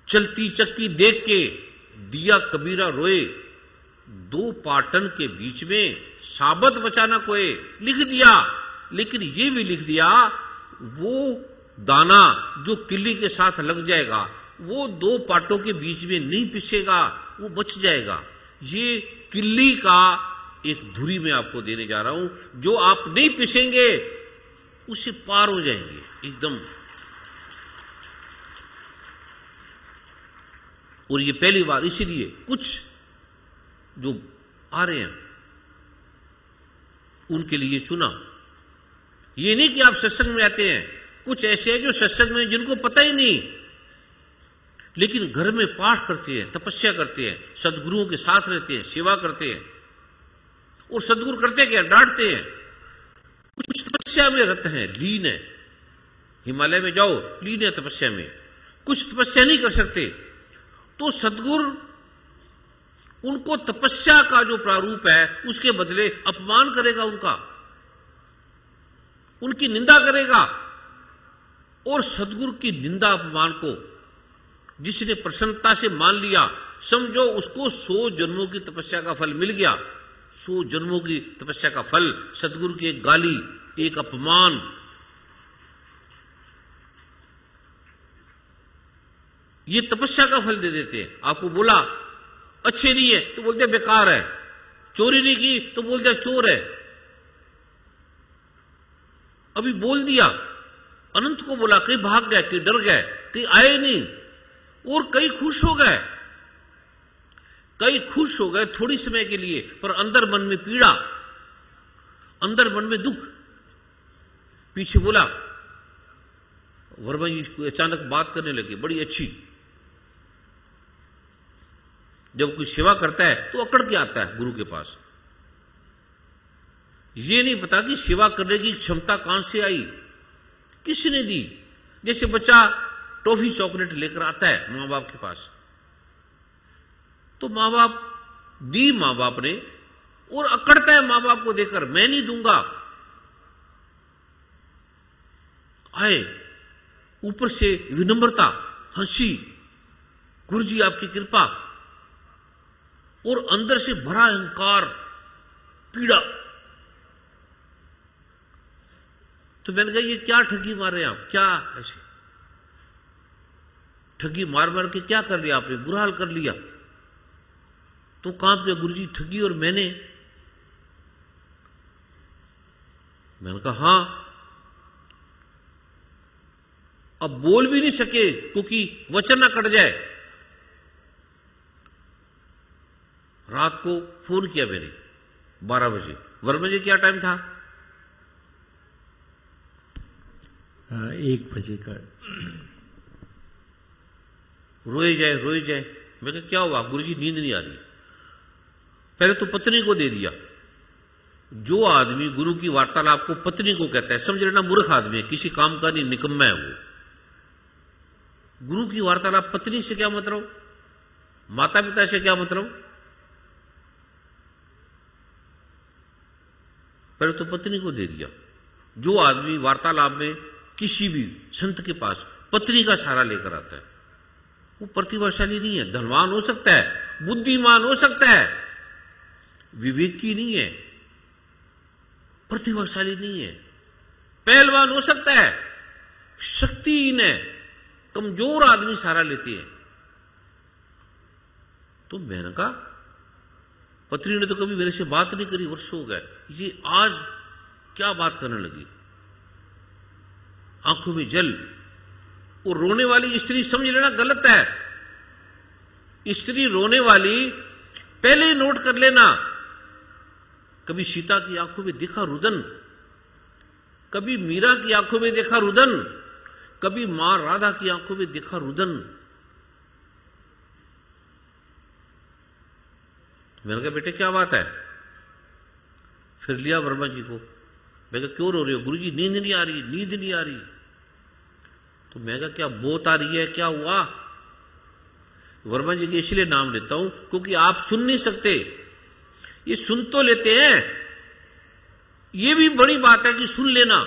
चलती चक्की देख के दिया कबीरा रोए, दो पाटन के बीच में साबत बचाना कोई, लिख दिया। लेकिन ये भी लिख दिया वो दाना जो किल्ली के साथ लग जाएगा वो दो पाटों के बीच में नहीं पिसेगा, वो बच जाएगा। ये किल्ली का एक धुरी में आपको देने जा रहा हूं, जो आप नहीं पिसेंगे उसे पार हो जाएंगे एकदम। और ये पहली बार इसीलिए कुछ जो आ रहे हैं उनके लिए चुना। ये नहीं कि आप सत्संग में आते हैं, कुछ ऐसे हैं जो सत्संग में जिनको पता ही नहीं, लेकिन घर में पाठ करते हैं, तपस्या करते हैं, सदगुरुओं के साथ रहते हैं, सेवा करते हैं। और सदगुरु करते क्या, डांटते हैं। कुछ तपस्या में रत हैं, लीन है, हिमालय में जाओ लीन है तपस्या में, कुछ तपस्या नहीं कर सकते। तो सदगुरु उनको तपस्या का जो प्रारूप है उसके बदले अपमान करेगा, उनकी निंदा करेगा। और सदगुरु की निंदा अपमान को जिसने प्रसन्नता से मान लिया, समझो उसको 100 जन्मों की तपस्या का फल मिल गया। 100 जन्मों की तपस्या का फल, सदगुरु की एक गाली, एक अपमान। ये तपस्या का फल दे देते हैं। आपको बोला अच्छे नहीं है तो बोलते बेकार है, चोरी नहीं की तो बोलते चोर है। अभी बोल दिया, अनंत को बोला, कई भाग गए, कई डर गए, कई आए नहीं, और कई खुश हो गए। कई खुश हो गए थोड़ी समय के लिए, पर अंदर मन में पीड़ा, अंदर मन में दुख। पीछे बोला, वर्मा जी अचानक बात करने लगे बड़ी अच्छी। जब कोई सेवा करता है तो अकड़ के आता है गुरु के पास। ये नहीं पता कि सेवा करने की क्षमता कहां से आई, किसने दी। जैसे बच्चा टॉफी चॉकलेट लेकर आता है मां बाप के पास, तो मां बाप दी मां बाप ने, और अकड़ता है मां बाप को देकर, मैं नहीं दूंगा। आए ऊपर से विनम्रता, हंसी, गुरुजी आपकी कृपा, और अंदर से भरा अहंकार, पीड़ा। तो मैंने कहा ये क्या ठगी मार रहे हैं आप, क्या ऐसे ठगी मार मार के क्या कर लिया आपने, बुरा हाल कर लिया। तो कांप गया, गुरुजी ठगी और मैंने कहा हां। अब बोल भी नहीं सके क्योंकि वचन ना कट जाए। रात को फोन किया मैंने 12 बजे। वर्मा जी क्या टाइम था? 1 बजे का। रोए जाए रोए जाए। मैं कहा क्या हुआ? गुरुजी नींद नहीं आ रही। पहले तो पत्नी को दे दिया। जो आदमी गुरु की वार्तालाप को पत्नी को कहता है, समझ लेना मूर्ख आदमी है, किसी काम का नहीं, निकम्मा है वो। गुरु की वार्तालाप पत्नी से क्या मतलब, माता पिता से क्या मतलब? पहले तो पत्नी को दे दिया। जो आदमी वार्तालाप में किसी भी संत के पास पत्नी का सहारा लेकर आता है वो प्रतिभाशाली नहीं है। धनवान हो सकता है, बुद्धिमान हो सकता है, विवेकी नहीं है, प्रतिभाशाली नहीं है, पहलवान हो सकता है, शक्तिहीन है, कमजोर आदमी सहारा लेती है। तो मैंने कहा, पत्नी ने तो कभी मेरे से बात नहीं करी, वर्षों हो गए, ये आज क्या बात करने लगी। आंखों में जल। और रोने वाली स्त्री समझ लेना गलत है। स्त्री रोने वाली पहले ही नोट कर लेना। कभी सीता की आंखों में देखा रुदन, कभी मीरा की आंखों में देखा रुदन, कभी मां राधा की आंखों में देखा रुदन। मैंने कहा बेटे क्या बात है? फिर लिया वर्मा जी को। मैं कहा क्यों रो रहे हो? गुरुजी नींद नहीं आ रही, नींद नहीं आ रही। तो मैं कहा क्या बोत आ रही है, क्या हुआ? वर्मा जी के इसलिए नाम लेता हूं क्योंकि आप सुन नहीं सकते, ये सुन तो लेते हैं। ये भी बड़ी बात है कि सुन लेना,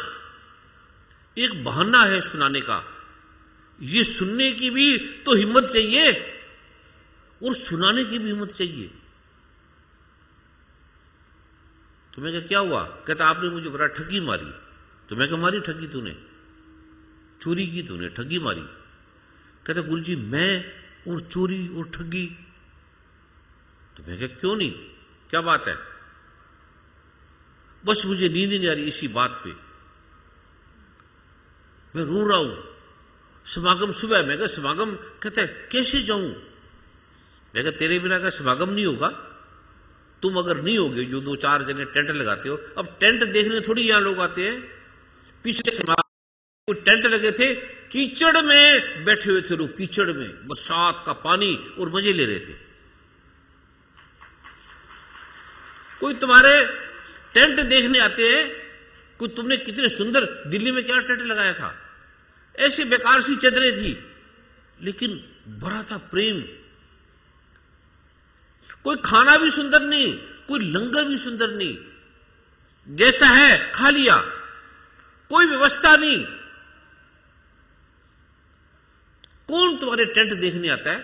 एक बहाना है सुनाने का। ये सुनने की भी तो हिम्मत चाहिए और सुनाने की भी हिम्मत चाहिए। तो मैं कहा क्या हुआ? कहता आपने मुझे बड़ा ठगी मारी। तो मैं कहा मारी ठगी तूने? चोरी की तूने, ठगी मारी। कहता गुरुजी मैं और चोरी और ठगी? तो मैं कहा क्यों नहीं, क्या बात है? बस मुझे नींद नहीं आ रही इसी बात पे, मैं रो रहा हूं। समागम सुबह। मैं कहा समागम? कहता है कैसे जाऊं? मैं कहा तेरे बिना का समागम नहीं होगा। तुम अगर नहीं होगे जो 2-4 जने टेंट लगाते हो, अब टेंट देखने थोड़ी यहां लोग आते हैं। पिछले समागम टेंट लगे थे, कीचड़ में बैठे हुए थे लोग, कीचड़ में, बरसात का पानी, और मजे ले रहे थे। कोई तुम्हारे टेंट देखने आते हैं, कोई तुमने कितने सुंदर, दिल्ली में क्या टेंट लगाया था, ऐसी बेकार सी चदरें थी, लेकिन भरा था प्रेम। कोई खाना भी सुंदर नहीं, कोई लंगर भी सुंदर नहीं, जैसा है खा लिया, कोई व्यवस्था नहीं। कौन तुम्हारे टेंट देखने आता है?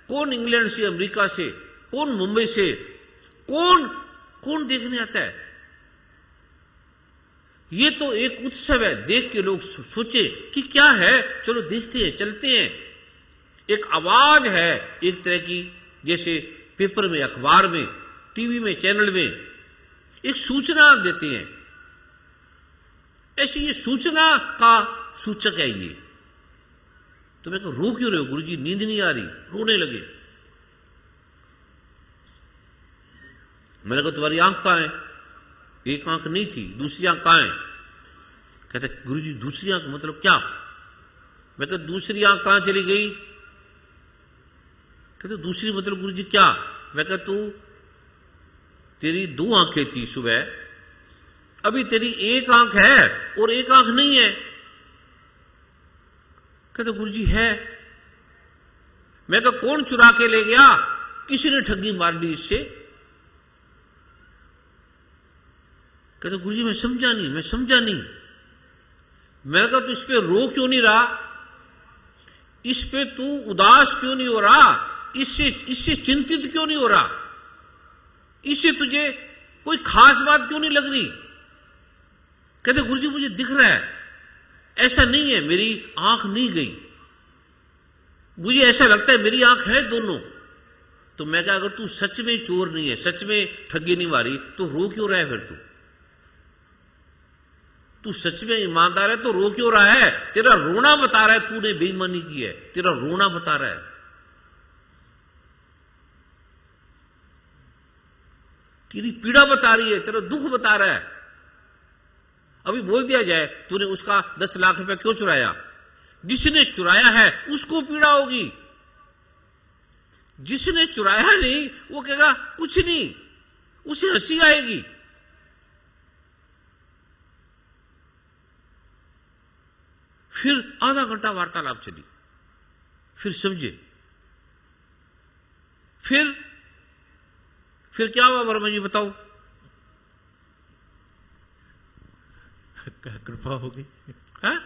कौन इंग्लैंड से, अमेरिका से, कौन मुंबई से, कौन देखने आता है? ये तो एक उत्सव है, देख के लोग सोचे कि क्या है, चलो देखते हैं, चलते हैं। एक आवाज है एक तरह की, जैसे पेपर में, अखबार में, टीवी में, चैनल में एक सूचना देते हैं, ऐसी ये सूचना का सूचक है ये। तो मैं कहा रो क्यों रहे हो गुरुजी? नींद नहीं आ रही। रोने लगे। मैंने कहा तुम्हारी आंख कहां है? एक आंख नहीं थी, दूसरी आंख कहां है? कहते गुरुजी दूसरी आंख मतलब क्या? मैं कहा दूसरी आंख कहां चली गई? कहते दूसरी मतलब गुरुजी क्या? मैं कहा तू, तेरी 2 आंखें थी सुबह, अभी तेरी एक आंख है और एक आंख नहीं है। कहते गुरुजी है। मैं कहा कौन चुरा के ले गया? किसी ने ठगी मार दी इससे। कहते गुरुजी मैं समझा नहीं। मैंने कहा तू इस पे रो क्यों नहीं रहा? इस पे तू उदास क्यों नहीं हो रहा? इससे चिंतित क्यों नहीं हो रहा? इससे तुझे कोई खास बात क्यों नहीं लग रही? कहते गुरुजी मुझे दिख रहा है, ऐसा नहीं है मेरी आंख नहीं गई, मुझे ऐसा लगता है मेरी आंख है दोनों। तो मैं कहा अगर तू सच में चोर नहीं है, सच में ठगी नहीं मारी, तो रो क्यों रहा है? फिर तू सच में ईमानदार है तो रो क्यों रहा है? तेरा रोना बता रहा है तूने बेईमानी की है, तेरा रोना बता रहा है, तेरी पीड़ा बता रही है, तेरा दुख बता रहा है। अभी बोल दिया जाए तूने उसका 10 लाख रुपया क्यों चुराया? जिसने चुराया है उसको पीड़ा होगी, जिसने चुराया नहीं वो कहेगा कुछ नहीं, उसे हंसी आएगी। फिर आधा घंटा वार्तालाप चली, फिर समझे, फिर क्या हुआ वर्मा जी बताओ? कृपा हो गई। है?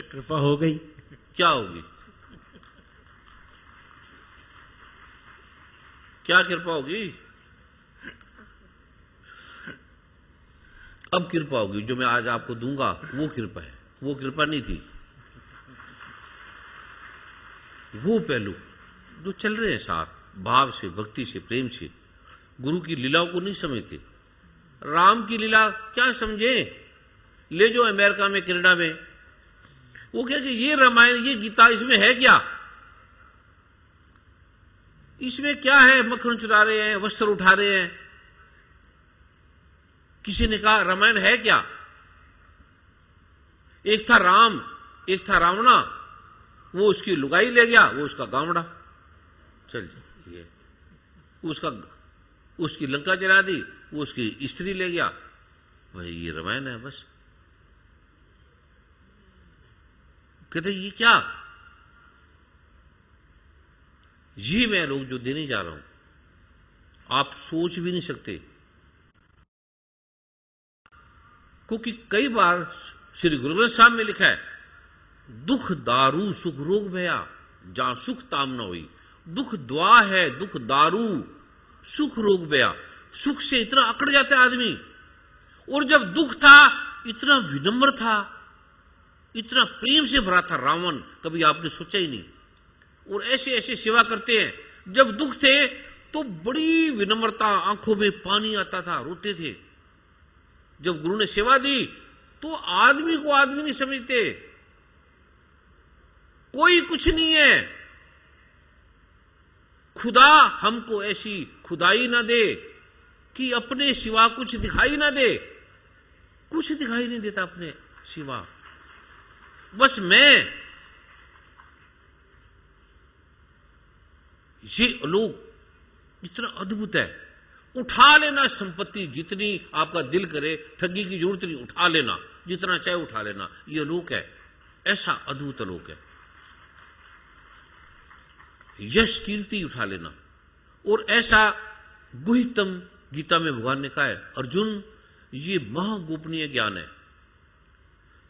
कृपा हो गई। क्या होगी? क्या कृपा होगी? अब कृपा होगी, जो मैं आज आपको दूंगा वो कृपा है, वो कृपा नहीं थी। वो पहलू जो चल रहे हैं साथ, भाव से, भक्ति से, प्रेम से, गुरु की लीलाओं को नहीं समझते। राम की लीला क्या समझे? ले जो अमेरिका में, कनाडा में, वो क्या कि ये रामायण, ये गीता, इसमें है क्या? इसमें क्या है? मक्खन चुरा रहे हैं, वस्त्र उठा रहे हैं। किसी ने कहा रामायण है क्या? एक था राम, एक था रावणा, वो उसकी लुगाई ले गया, वो उसका गावड़ा। चल ये उसकी लंका जला दी, वो उसकी स्त्री ले गया। भाई ये रामायण है बस। कहते ये क्या? ये मैं लोग जो देने जा रहा हूं, आप सोच भी नहीं सकते। क्योंकि कई बार श्री गुरु ग्रंथ साहब में लिखा है दुख दारू सुख रोग भया, जहां सुख ताम न हुई। दुख द्वा है, दुख दारू सुख रोग भया। सुख से इतना अकड़ जाता है आदमी, और जब दुख था इतना विनम्र था, इतना प्रेम से भरा था रावण, कभी आपने सोचा ही नहीं। और ऐसे ऐसे सेवा करते हैं। जब दुख थे तो बड़ी विनम्रता, आंखों में पानी आता था, रोते थे। जब गुरु ने सेवा दी तो आदमी को आदमी नहीं समझते, कोई कुछ नहीं है। खुदा हमको ऐसी खुदाई ना दे कि अपने सिवा कुछ दिखाई ना दे। कुछ दिखाई नहीं देता अपने सिवा, बस मैं। ये लोग इतना अद्भुत है। उठा लेना संपत्ति जितनी आपका दिल करे, ठगी की जरूरत नहीं, उठा लेना जितना चाहे उठा लेना। ये लोक है, ऐसा अद्भुत लोक है। यश कीर्ति उठा लेना, और ऐसा गुहितम गीता में भगवान ने कहा है, अर्जुन ये महागोपनीय ज्ञान है,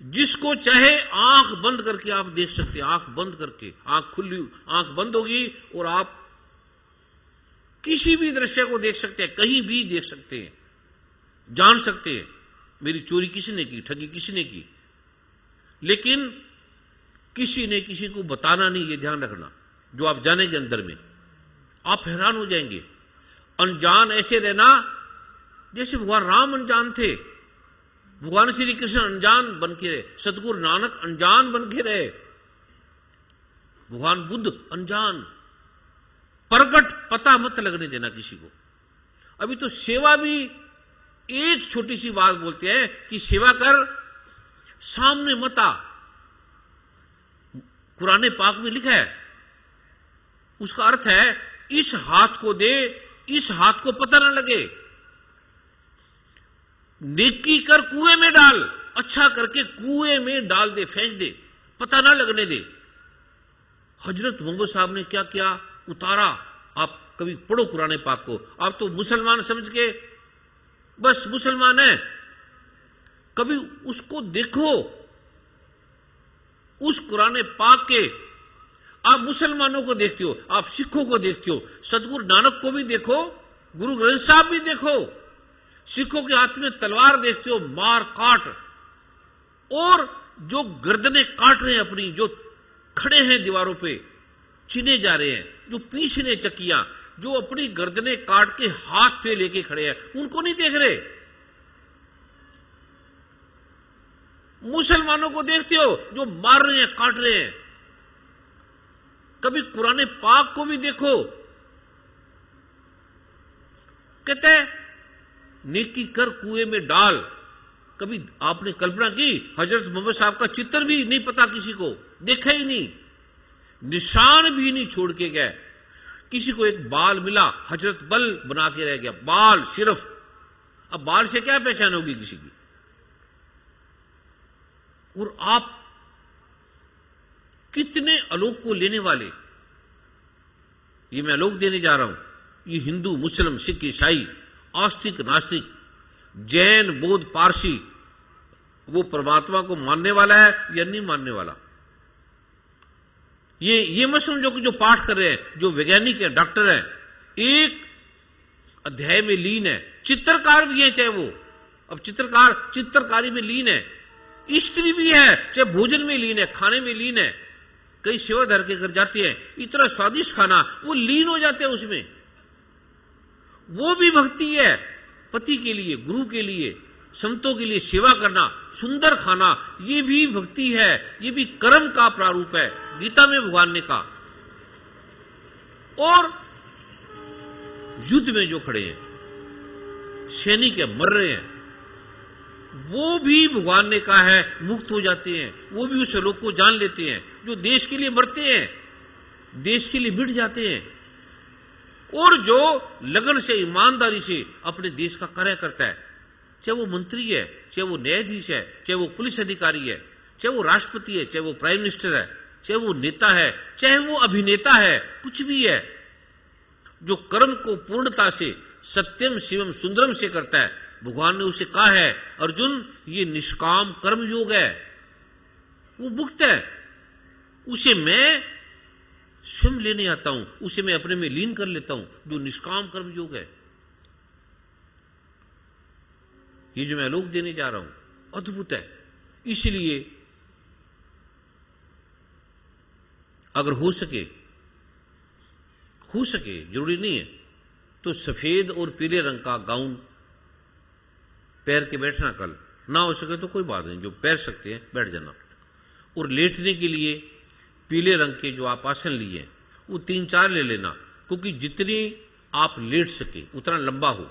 जिसको चाहे आंख बंद करके आप देख सकते हैं। आंख बंद करके, आंख खुली, आंख बंद होगी और आप किसी भी दृश्य को देख सकते हैं, कहीं भी देख सकते हैं, जान सकते हैं मेरी चोरी किसी ने की, ठगी किसी ने की, लेकिन किसी ने किसी को बताना नहीं। ये ध्यान रखना, जो आप जानेंगे अंदर में, आप हैरान हो जाएंगे। अनजान ऐसे रहना जैसे भगवान राम अनजान थे, भगवान श्री कृष्ण अनजान बन के रहे, सतगुरु नानक अनजान बन के रहे, भगवान बुद्ध अनजान। प्रकट पता मत लगने देना किसी को। अभी तो सेवा भी एक छोटी सी बात बोलते हैं कि सेवा कर, सामने मत आ। कुरान पाक में लिखा है, उसका अर्थ है इस हाथ को दे, इस हाथ को पता ना लगे। नेकी कर कुएं में डाल, अच्छा करके कुएं में डाल दे, फेंक दे, पता ना लगने दे। हजरत मोहम्मद साहब ने क्या क्या उतारा, आप कभी पढ़ो कुरान पाक को। आप तो मुसलमान समझ के बस मुसलमान है, कभी उसको देखो, उस कुरान पाक के। आप मुसलमानों को देखते हो, आप सिखों को देखते हो, सतगुरु नानक को भी देखो, गुरु ग्रंथ साहब भी देखो। सिखों के हाथ में तलवार देखते हो, मार काट, और जो गर्दनें काट रहे हैं अपनी, जो खड़े हैं दीवारों पे चिने जा रहे हैं, जो पीछ रहे चक्कियां, जो अपनी गर्दनें काट के हाथ पे लेके खड़े हैं, उनको नहीं देख रहे। मुसलमानों को देखते हो जो मार रहे हैं, काट रहे हैं। कभी कुरान पाक को भी देखो, कहते हैं नेकी कर कुएं में डाल। कभी आपने कल्पना की हजरत मोहम्मद साहब का चित्र भी नहीं पता किसी को, देखा ही नहीं, निशान भी नहीं छोड़ के गए। किसी को एक बाल मिला, हजरत बल बना के रह गया, बाल सिर्फ। अब बाल से क्या पहचान होगी किसी की। और आप कितने आलोक को लेने वाले, ये मैं आलोक देने जा रहा हूं। ये हिंदू, मुस्लिम, सिख, ईसाई, आस्तिक, नास्तिक, जैन, बौद्ध, पारसी, वो परमात्मा को मानने वाला है या नहीं मानने वाला, ये मत समझो कि जो पाठ कर रहे हैं, जो वैज्ञानिक है, डॉक्टर है, एक अध्याय में लीन है। चित्रकार भी है, चाहे वो, अब चित्रकार चित्रकारी में लीन है, स्त्री भी है, चाहे भोजन में लीन है, खाने में लीन है। कई सेवा धर के घर जाते हैं, इतना स्वादिष्ट खाना, वो लीन हो जाते हैं उसमें। वो भी भक्ति है, पति के लिए, गुरु के लिए, संतों के लिए सेवा करना, सुंदर खाना, ये भी भक्ति है, ये भी कर्म का प्रारूप है, गीता में भगवान ने कहा। और युद्ध में जो खड़े हैं, सैनिक है, मर रहे हैं, वो भी भगवान ने कहा है मुक्त हो जाते हैं, वो भी उस लोक को जान लेते हैं। जो देश के लिए मरते हैं, देश के लिए मिट जाते हैं, और जो लगन से, ईमानदारी से अपने देश का कार्य करता है, चाहे वो मंत्री है, चाहे वो न्यायाधीश है, चाहे वो पुलिस अधिकारी है, चाहे वो राष्ट्रपति है, चाहे वो प्राइम मिनिस्टर है, चाहे वो नेता है, चाहे वो अभिनेता है, कुछ भी है, जो कर्म को पूर्णता से सत्यम शिवम सुंदरम से करता है, भगवान ने उसे कहा है अर्जुन ये निष्काम कर्म योग है, वो मुक्त है। उसे मैं स्वयं लेने आता हूं, उसे मैं अपने में लीन कर लेता हूं, जो निष्काम कर्म योग है। ये जो मैं आलोक देने जा रहा हूं अद्भुत है। इसलिए अगर हो सके जरूरी नहीं है तो सफेद और पीले रंग का गाउन पैर के बैठना, कल ना हो सके तो कोई बात नहीं, जो पैर सकते हैं बैठ जाना। और लेटने के लिए पीले रंग के जो आप आसन लिए वो 3-4 ले लेना, क्योंकि जितनी आप लेट सके उतना लंबा हो,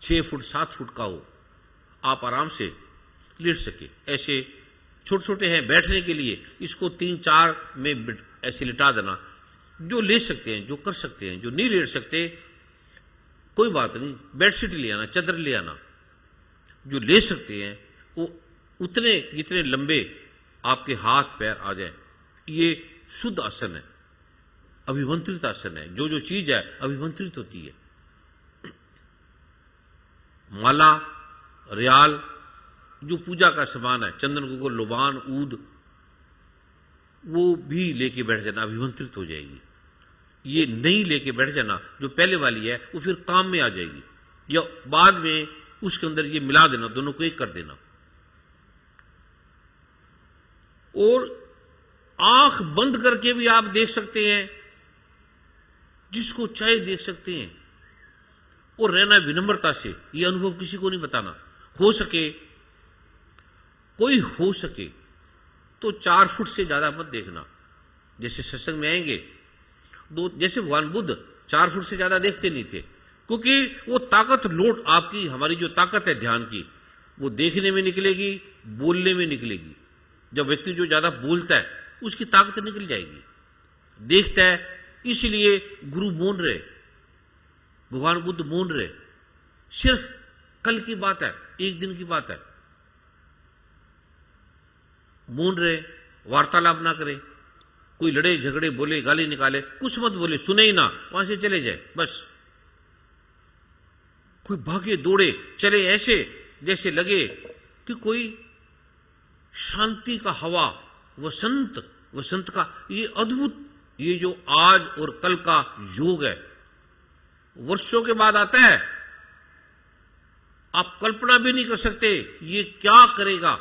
6 फुट 7 फुट का हो, आप आराम से लेट सके। ऐसे छोटे छोटे हैं बैठने के लिए, इसको 3-4 में ऐसे लिटा देना। जो ले सकते हैं, जो कर सकते हैं, जो नहीं लेट सकते कोई बात नहीं, बेडशीट ले आना, चादर ले आना। जो ले सकते हैं वो उतने जितने लंबे आपके हाथ पैर आ जाए। ये शुद्ध आसन है, अभिमंत्रित आसन है। जो जो चीज है अभिमंत्रित होती है। माला, रियाल, जो पूजा का सामान है, चंदन, गुगुल, लोबान, ऊद, वो भी लेके बैठ जाना, अभिमंत्रित हो जाएगी। ये नहीं लेके बैठ जाना जो पहले वाली है, वो फिर काम में आ जाएगी, या बाद में उसके अंदर ये मिला देना, दोनों को एक कर देना। और आंख बंद करके भी आप देख सकते हैं, जिसको चाहे देख सकते हैं, और रहना विनम्रता से। यह अनुभव किसी को नहीं बताना। हो सके, कोई हो सके तो 4 फुट से ज्यादा मत देखना। जैसे सत्संग में आएंगे जैसे भगवान बुद्ध 4 फुट से ज्यादा देखते नहीं थे, क्योंकि वो ताकत लोट आपकी, हमारी जो ताकत है ध्यान की, वो देखने में निकलेगी, बोलने में निकलेगी। जब व्यक्ति जो ज्यादा बोलता है उसकी ताकत निकल जाएगी। देखता है, इसलिए गुरु मौन रहे, भगवान बुद्ध मौन रहे। सिर्फ कल की बात है, एक दिन की बात है, मौन रहे, वार्तालाप ना करे। कोई लड़े झगड़े बोले, गाली निकाले, कुछ मत बोले, सुने ही ना, वहां से चले जाए बस। कोई भागे दौड़े चले ऐसे जैसे लगे कि कोई शांति का हवा, वसंत का ये अद्भुत, ये जो आज और कल का योग है, वर्षों के बाद आता है। आप कल्पना भी नहीं कर सकते ये क्या करेगा।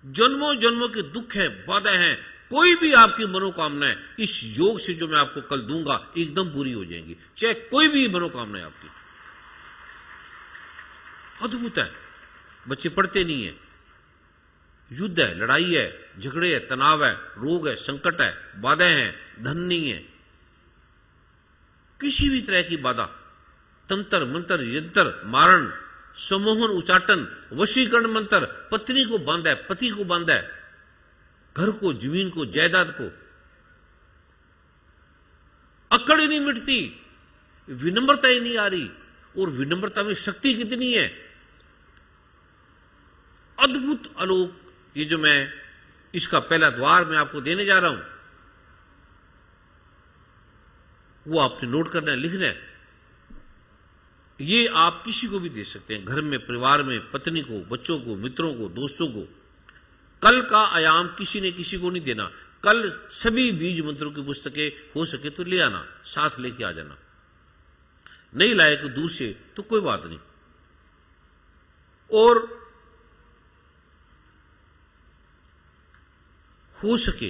जन्मों जन्मों के दुख है, बाधाएं हैं, कोई भी आपकी मनोकामनाएं इस योग से जो मैं आपको कल दूंगा एकदम पूरी हो जाएंगी, चाहे कोई भी मनोकामना है आपकी। अद्भुत है। बच्चे पढ़ते नहीं है, युद्ध है, लड़ाई है, झगड़े है, तनाव है, रोग है, संकट है, बाधाएं हैं, धन नहीं है, किसी भी तरह की बाधा, तंत्र मंत्र यंत्र मारण, सम्मोहन उचाटन, वशीकरण मंत्र, पत्नी को बांधा है, पति को बांधा है, घर को, जमीन को, जायदाद को। अकड़ ही नहीं मिटती, विनम्रता ही नहीं आ रही। और विनम्रता में शक्ति कितनी है, अद्भुत आलोक। ये जो मैं इसका पहला द्वार मैं आपको देने जा रहा हूं, वो आपने नोट करना है, लिखना है। ये आप किसी को भी दे सकते हैं, घर में, परिवार में, पत्नी को, बच्चों को, मित्रों को, दोस्तों को। कल का आयाम किसी ने किसी को नहीं देना। कल सभी बीज मंत्रों की पुस्तकें हो सके तो ले आना, साथ लेके आ जाना। नहीं लाए तो दूर से तो कोई बात नहीं। और हो सके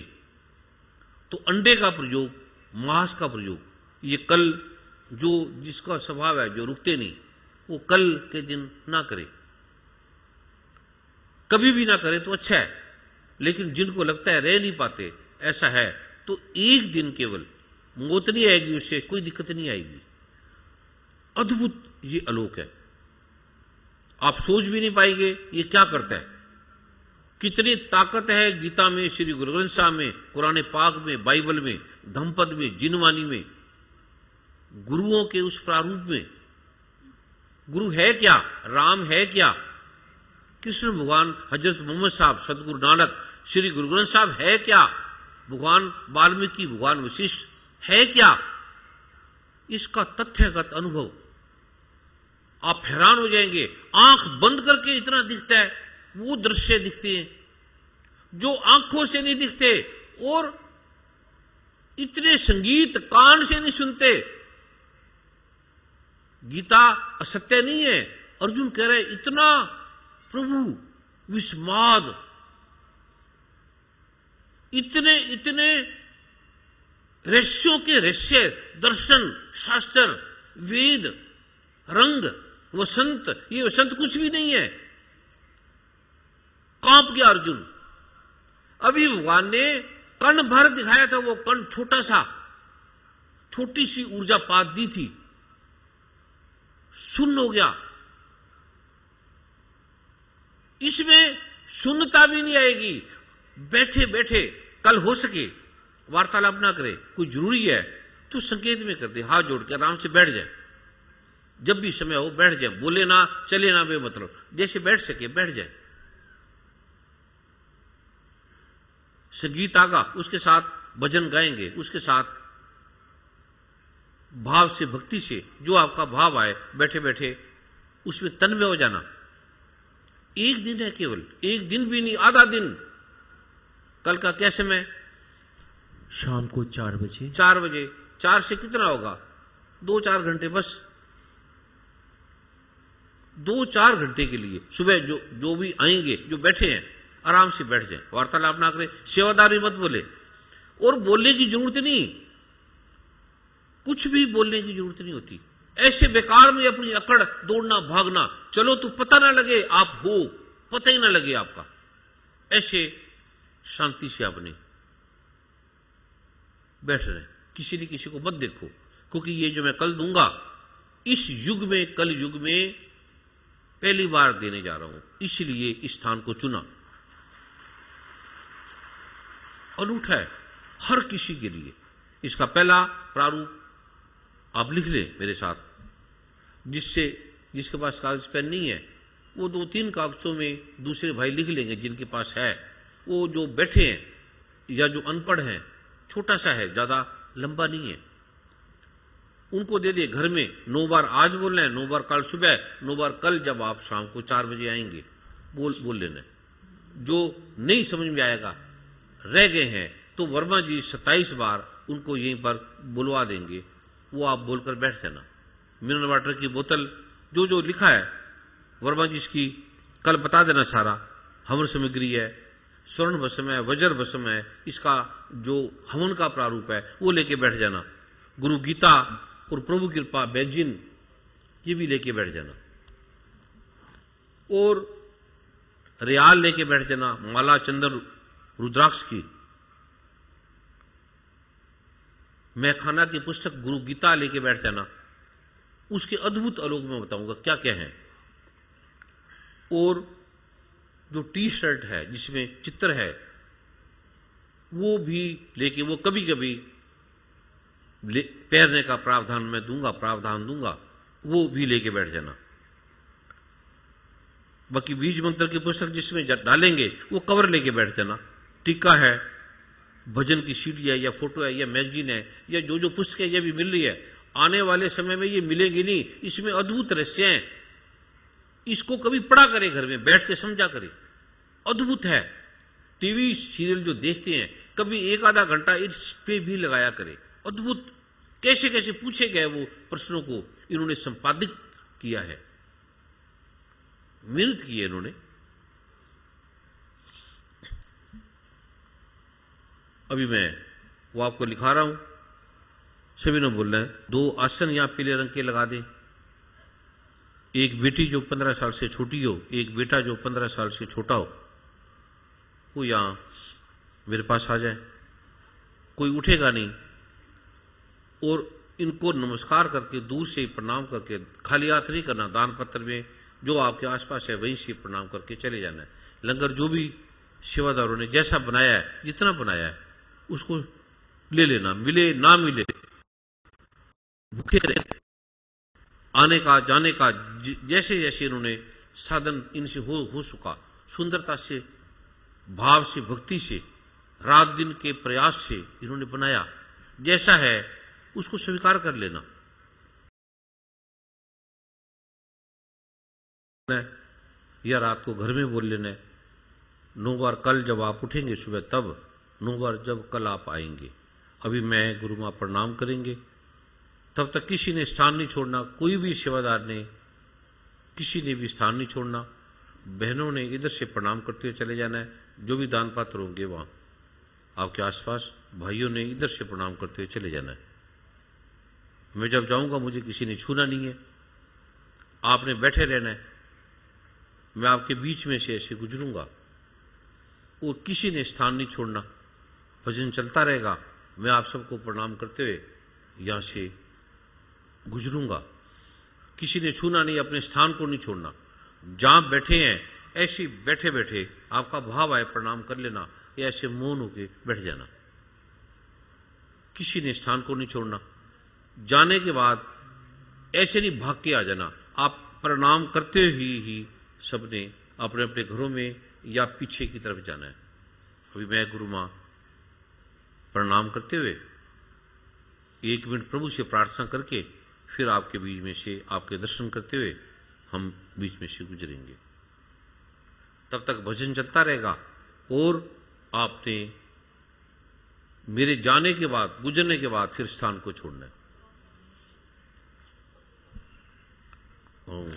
तो अंडे का प्रयोग, मांस का प्रयोग, ये कल जो जिसका स्वभाव है, जो रुकते नहीं, वो कल के दिन ना करे, कभी भी ना करे तो अच्छा है। लेकिन जिनको लगता है रह नहीं पाते, ऐसा है, तो एक दिन केवल, मौत नहीं आएगी उससे, कोई दिक्कत नहीं आएगी। अद्भुत ये आलोक है, आप सोच भी नहीं पाएंगे ये क्या करता है। कितनी ताकत है गीता में, श्री गुरु ग्रंथ साहब में, कुरान पाक में, बाइबल में, धम्मपद में, जिनवानी में, गुरुओं के उस प्रारूप में। गुरु है क्या, राम है क्या, कृष्ण भगवान, हजरत मोहम्मद साहब, सदगुरु नानक, श्री गुरु ग्रंथ साहब है क्या, भगवान वाल्मीकि, भगवान वशिष्ठ है क्या, इसका तथ्यगत अनुभव आप हैरान हो जाएंगे। आंख बंद करके इतना दिखता है, वो दृश्य दिखते हैं। जो आंखों से नहीं दिखते और इतने संगीत कान से नहीं सुनते। गीता असत्य नहीं है। अर्जुन कह रहे इतना प्रभु विस्माद, इतने इतने रहस्यों के रहस्य, दर्शन, शास्त्र, वेद, रंग, वसंत, ये वसंत कुछ भी नहीं है। कांप गया अर्जुन। अभी भगवान ने कर्ण भर दिखाया था, वो कर्ण छोटा सा, छोटी सी ऊर्जा पात दी थी, सुन्न हो गया। इसमें सुन्नता भी नहीं आएगी। बैठे बैठे कल हो सके वार्तालाप ना करे, कोई जरूरी है तो संकेत में कर दे, हाथ जोड़ के आराम से बैठ जाए। जब भी समय हो बैठ जाए, बोले ना चले ना बेमतलब, जैसे बैठ सके बैठ जाए। संगीत आगा, उसके साथ भजन गाएंगे, उसके साथ भाव से, भक्ति से, जो आपका भाव आए बैठे बैठे उसमें तन्मय हो जाना। एक दिन है केवल, एक दिन भी नहीं, आधा दिन। कल का क्या समय? शाम को 4 बजे। 4 बजे। 4 से कितना होगा? 2-4 घंटे बस। 2-4 घंटे के लिए सुबह जो भी आएंगे, जो बैठे हैं, आराम से बैठ जाए, वार्तालाप ना करें, सेवादारी मत बोले। और बोलने की जरूरत नहीं, कुछ भी बोलने की जरूरत नहीं होती। ऐसे बेकार में अपनी अकड़, दौड़ना भागना, चलो तो पता ना लगे आप हो, पता ही ना लगे आपका। ऐसे शांति से आपने बैठ रहे, किसी न किसी को मत देखो, क्योंकि ये जो मैं कल दूंगा इस युग में, कल युग में पहली बार देने जा रहा हूं, इसलिए इस स्थान को चुना। अनूठा है हर किसी के लिए। इसका पहला प्रारूप आप लिख ले मेरे साथ। जिसके पास कागज पेन नहीं है वो 2-3 कागजों में दूसरे भाई लिख लेंगे, जिनके पास है। वो जो बैठे हैं या जो अनपढ़ हैं, छोटा सा है, ज्यादा लंबा नहीं है, उनको दे दे। घर में 9 बार आज बोलना है, 9 बार कल सुबह, 9 बार कल जब आप शाम को 4 बजे आएंगे बोल लेना है। जो नहीं समझ में आएगा, रह गए हैं, तो वर्मा जी 27 बार उनको यहीं पर बुलवा देंगे, वो आप बोलकर बैठ जाना। मिनरल वाटर की बोतल, जो लिखा है वर्मा जी इसकी कल बता देना सारा। हवन सामग्री है, स्वर्ण भस्म है, वज्र भस्म है, इसका जो हवन का प्रारूप है वो लेके बैठ जाना। गुरु गीता और प्रभु कृपा बैजिन, ये भी लेके बैठ जाना। और रियाल लेके बैठ जाना, माला चंदन रुद्राक्ष की। मैखाना की पुस्तक गुरु गीता लेके बैठ जाना। उसके अद्भुत आलोक में बताऊंगा क्या क्या है। और जो टी शर्ट है जिसमें चित्र है वो भी लेके, वो कभी कभी पहनने का प्रावधान दूंगा, वो भी लेके बैठ जाना। बाकी बीज मंत्र की पुस्तक जिसमें डालेंगे वो कवर लेके बैठ जाना। टीका है, भजन की सीडी है, या फोटो है, या मैगजीन है, या जो पुस्तक है ये भी मिल रही है। आने वाले समय में ये मिलेंगी नहीं, इसमें अद्भुत रहस्य हैं। इसको कभी पढ़ा करे, घर में बैठ के समझा करे, अद्भुत है। टीवी सीरियल जो देखते हैं कभी 1-आधा घंटा इस पे भी लगाया करे। अद्भुत कैसे कैसे पूछे गए वो प्रश्नों को इन्होंने संपादित किया है, मेहनत की है इन्होंने। अभी मैं वो आपको लिखा रहा हूं। सभी ने बोल रहे हैं 2 आसन यहां पीले रंग के लगा दें। एक बेटी जो 15 साल से छोटी हो, एक बेटा जो 15 साल से छोटा हो, वो यहां मेरे पास आ जाए। कोई उठेगा नहीं, और इनको नमस्कार करके, दूर से ही प्रणाम करके, खाली हाथ नहीं करना। दान पत्र में जो आपके आसपास है वहीं से प्रणाम करके चले जाना है। लंगर जो भी सेवादारों ने जैसा बनाया है, जितना बनाया है, उसको ले लेना, मिले ना मिले, भूखे रहे। आने का जाने का जैसे जैसे इन्होंने साधन इनसे हो सका, सुंदरता से, भाव से, भक्ति से, रात दिन के प्रयास से इन्होंने बनाया, जैसा है उसको स्वीकार कर लेना। या रात को घर में बोल लेना है, 9 बार कल जब आप उठेंगे सुबह, तब 9 बार जब कल आप आएंगे। अभी मैं गुरु माँ प्रणाम करेंगे, तब तक किसी ने स्थान नहीं छोड़ना, कोई भी सेवादार ने किसी ने भी स्थान नहीं छोड़ना। बहनों ने इधर से प्रणाम करते हुए चले जाना है, जो भी दान पात्र होंगे वहां आपके आसपास, भाइयों ने इधर से प्रणाम करते हुए चले जाना है। मैं जब जाऊंगा मुझे किसी ने छूना नहीं है, आपने बैठे रहना है। मैं आपके बीच में से ऐसे गुजरूंगा और किसी ने स्थान नहीं छोड़ना, भजन चलता रहेगा। मैं आप सबको प्रणाम करते हुए यहां से गुजरूंगा, किसी ने छूना नहीं, अपने स्थान को नहीं छोड़ना। जहां बैठे हैं ऐसे बैठे बैठे आपका भाव आए प्रणाम कर लेना, या ऐसे मौन होके बैठ जाना, किसी ने स्थान को नहीं छोड़ना। जाने के बाद ऐसे नहीं भाग के आ जाना, आप प्रणाम करते ही सबने अपने अपने घरों में या पीछे की तरफ जाना है। अभी मैं गुरु मां प्रणाम करते हुए 1 मिनट प्रभु से प्रार्थना करके फिर आपके बीच में से आपके दर्शन करते हुए हम बीच में से गुजरेंगे। तब तक भजन चलता रहेगा और आपने मेरे जाने के बाद, गुजरने के बाद फिर स्थान को छोड़ना है। ओम